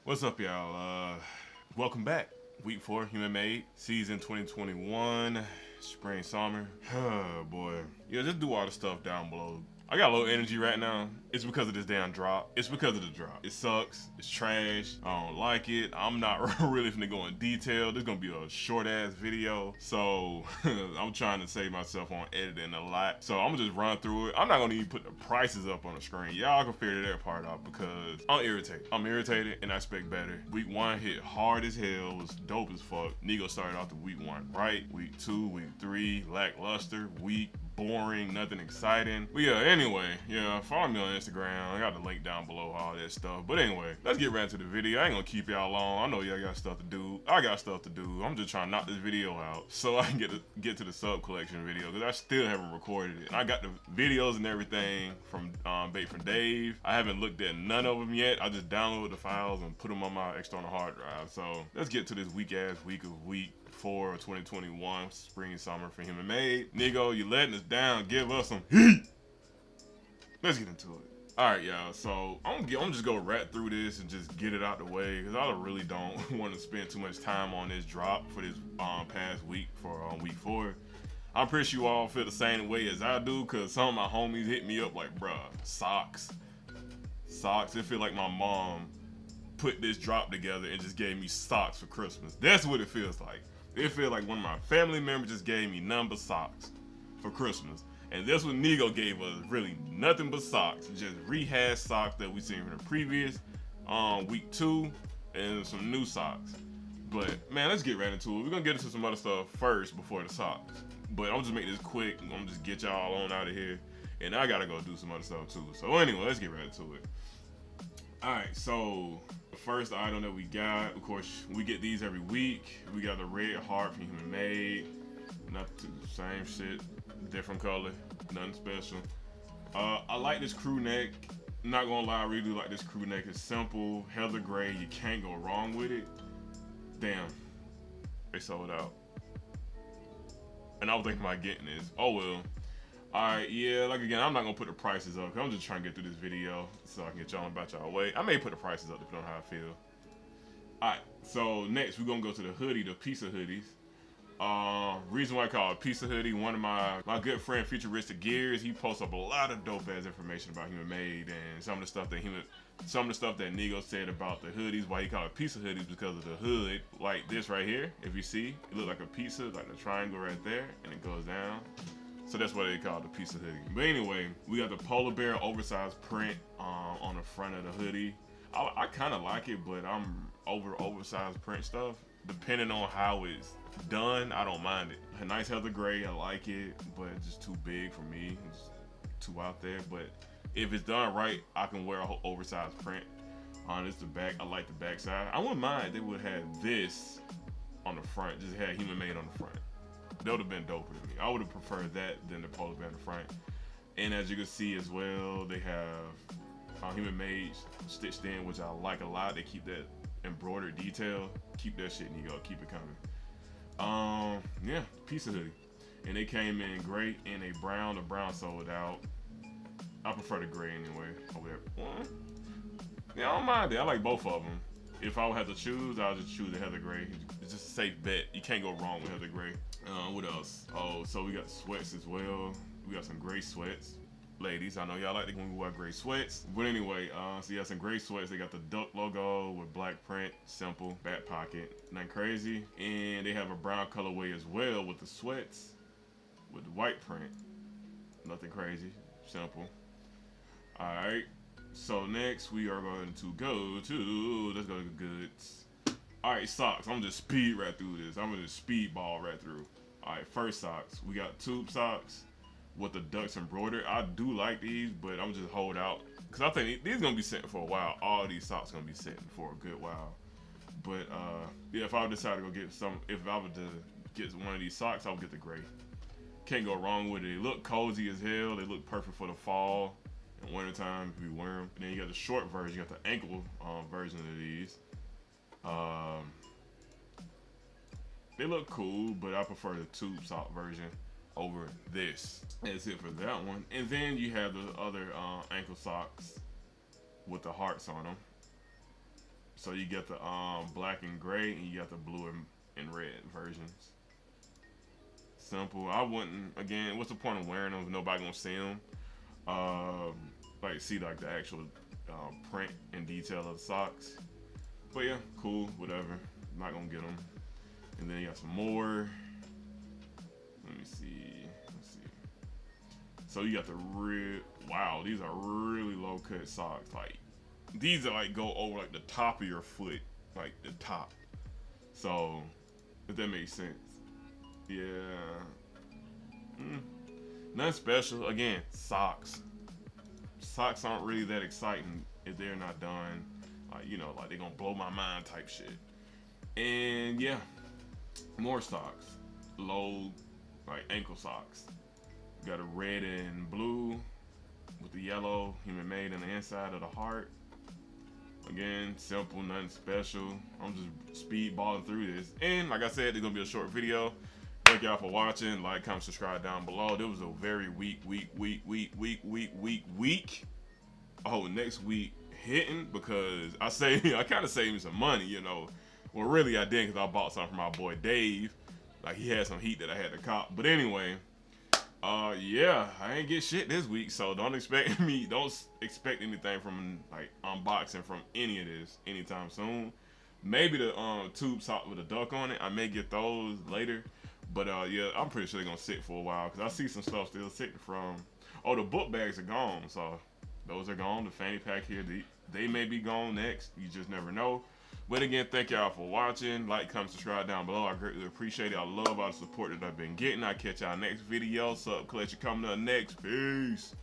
What's up, y'all? Welcome back. Week 4, Human Made, season 2021, spring, summer. Oh boy. Yeah, just do all the stuff down below. I got low energy right now. It's because of this damn drop. It's because of the drop. It sucks. It's trash. I don't like it. I'm not really finna go in detail. This is gonna be a short ass video. So I'm trying to save myself on editing a lot. So I'm gonna just run through it. I'm not gonna even put the prices up on the screen. Y'all can figure that part out because I'm irritated. I'm irritated and I expect better. Week 1 hit hard as hell. It was dope as fuck. Nigo started off the week 1 right. Week 2, week 3, lackluster. Week boring, nothing exciting. But yeah, anyway, yeah, follow me on Instagram. I got the link down below, all that stuff. But anyway, let's get right into the video. I ain't gonna keep y'all long. I know y'all got stuff to do. I got stuff to do. I'm just trying to knock this video out so I can get to the sub collection video because I still haven't recorded it. And I got the videos and everything from Bape from Dave. I haven't looked at none of them yet. I just downloaded the files and put them on my external hard drive. So let's get to this week of week 4 of 2021, spring and summer for Human Made. Nigo, you letting us down. Give us some heat. Let's get into it. All right, y'all. So I'm just gonna rap through this and just get it out the way because I really don't want to spend too much time on this drop for this past week for week 4. I'm pretty sure you all feel the same way as I do because some of my homies hit me up like, bruh, socks. It feel like my mom put this drop together and just gave me socks for Christmas. That's what it feels like. It feels like one of my family members just gave me nothing but socks for Christmas. And this what Nigo gave us, really nothing but socks. Just rehashed socks that we seen from the previous week 2 and some new socks. But man, let's get right into it. We're gonna get into some other stuff first before the socks. But I'm just make this quick. I'm gonna just get y'all on out of here. And I gotta go do some other stuff too. So anyway, let's get right into it. Alright, so the first item that we got, of course, we get these every week. We got the red heart from Human Made. Not the same shit, different color, nothing special. I like this crew neck. Not gonna lie, I really do like this crew neck. It's simple, heather gray, you can't go wrong with it. Damn, they sold out. And I was thinking about getting this. Oh well. Alright, yeah, like again, I'm not gonna put the prices up because I'm just trying to get through this video so I can get y'all about y'all way. I may put the prices up depending on how I feel. Alright, so next we're gonna go to the hoodie, the pizza hoodies. Reason why I call it pizza hoodie, one of my good friend Futuristic Gears, he posts up a lot of dope ass information about Human Made and some of the stuff that Nigo said about the hoodies, why he called it pizza hoodies because of the hood, like this right here. If you see, it looks like a pizza, like the triangle right there, and it goes down. So that's what they call the pizza hoodie. But anyway, we got the polar bear oversized print on the front of the hoodie. I kind of like it, but I'm oversized print stuff. Depending on how it's done, I don't mind it. A nice heather gray, I like it, but it's just too big for me. It's too out there. But if it's done right, I can wear a whole oversized print. This the back. I like the back side. I wouldn't mind if they would have this on the front. Just had Human Made on the front. That would have been doper to me. I would have preferred that than the polar bear in the front. And as you can see as well, they have Human Made stitched in, which I like a lot. They keep that embroidered detail. Keep that shit, Nigo. Keep it coming. Yeah, pizza hoodie. And they came in gray and a brown. The brown sold out. I prefer the gray anyway. Over there. Yeah, I don't mind it. I like both of them. If I would have to choose, I'll just choose the heather gray. It's just a safe bet. You can't go wrong with heather gray. What else? Oh, so we got sweats as well. We got some gray sweats. Ladies, I know y'all like it when we wear gray sweats. But anyway, so you got some gray sweats. They got the duck logo with black print, simple, back pocket, nothing crazy. And they have a brown colorway as well with the sweats with the white print. Nothing crazy, simple. All right. So next we are going to go to, let's go to the goods. All right, socks. I'm just speed right through this. I'm gonna just speedball right through. All right, first socks. We got tube socks with the ducks embroidered. I do like these, but I'm just hold out because I think these gonna be sitting for a while. All these socks gonna be sitting for a good while. But yeah, if I decide to go get some, if I were to get one of these socks, I would get the gray. Can't go wrong with it. They look cozy as hell. They look perfect for the fall and wintertime if you wear them. And then you got the short version. You got the ankle version of these. They look cool, but I prefer the tube sock version over this. That's it for that one. And then you have the other ankle socks with the hearts on them. So you get the black and gray, and you got the blue and red versions. Simple. I wouldn't. Again, what's the point of wearing them if nobody gonna see them? Like see like the actual print and detail of the socks. But yeah, cool. Whatever. Not gonna get them. And then you got some more. Let me see. Let's see. So you got the real. Wow, these are really low cut socks. Like these are like go over like the top of your foot, like the top. So if that makes sense. Yeah. Nothing special. Again, socks. Socks aren't really that exciting if they're not done. Like, you know, like they're gonna blow my mind type shit. And yeah, more socks. Low, like ankle socks. Got a red and blue with the yellow human made in the inside of the heart. Again, simple, nothing special. I'm just speedballing through this. And like I said, it's gonna be a short video. Thank y'all for watching. Like, comment, subscribe down below. There was a very weak. Oh, next week hitting because I kind of saved me some money, you know. Well, really I didn't because I bought something from my boy Dave. Like he had some heat that I had to cop. But anyway, yeah, I ain't get shit this week, so don't expect anything from like unboxing from any of this anytime soon. Maybe the tube sock with a duck on it. I may get those later. But yeah, I'm pretty sure they're gonna sit for a while because I see some stuff still sitting from. Oh, the book bags are gone, so those are gone. The fanny pack here, they may be gone next. You just never know. But again, thank y'all for watching. Like, comment, subscribe down below. I greatly appreciate it. I love all the support that I've been getting. I'll catch y'all next video. Sup, Clutch, you coming up next. Peace.